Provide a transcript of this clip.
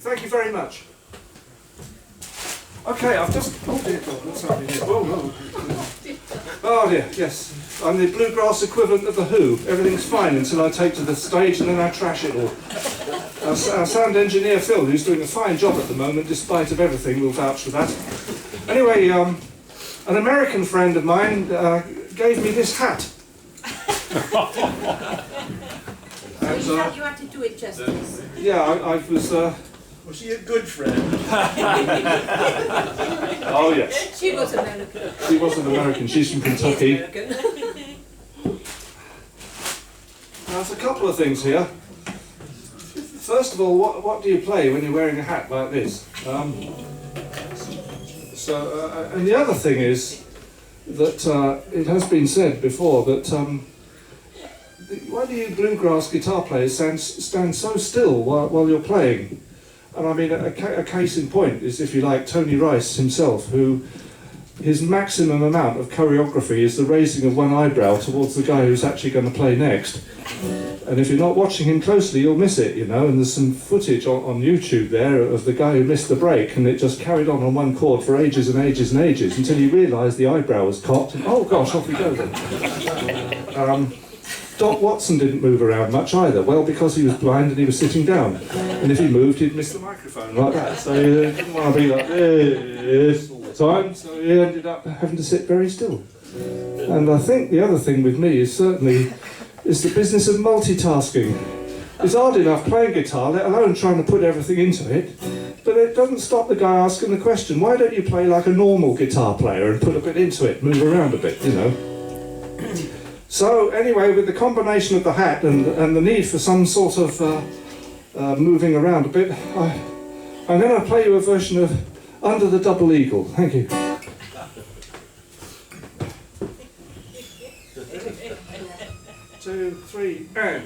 Thank you very much. Okay, I've just... Oh dear God, what's happening here? Oh, no. Oh dear, yes. I'm the bluegrass equivalent of the Who. Everything's fine until I take to the stage and then I trash it all. Our sound engineer Phil, who's doing a fine job at the moment, despite of everything, will vouch for that. Anyway, an American friend of mine gave me this hat. And, you had to do it justice. Yeah, I was... Was she a good friend? Oh yes. She was American. She wasn't American, she's from Kentucky. There's a couple of things here. First of all, what do you play when you're wearing a hat like this? And the other thing is that it has been said before that why do you bluegrass guitar players stand so still while you're playing? And I mean, a case in point is, if you like, Tony Rice himself, who his maximum amount of choreography is the raising of one eyebrow towards the guy who's actually going to play next. And if you're not watching him closely, you'll miss it, you know. And there's some footage on YouTube there of the guy who missed the break, and it just carried on one chord for ages and ages and ages until he realised the eyebrow was cocked, and oh gosh, off we go then. Doc Watson didn't move around much either, well, because he was blind and he was sitting down. And if he moved, he'd miss the microphone like that. So he didn't want to be like this all the time, so he ended up having to sit very still. And I think the other thing with me is certainly the business of multitasking. It's hard enough playing guitar, let alone trying to put everything into it. But it doesn't stop the guy asking the question, why don't you play like a normal guitar player and put a bit into it, move around a bit, you know? So anyway, with the combination of the hat and the need for some sort of moving around a bit, I'm going to play you a version of Under the Double Eagle. Thank you. 2, 3, and...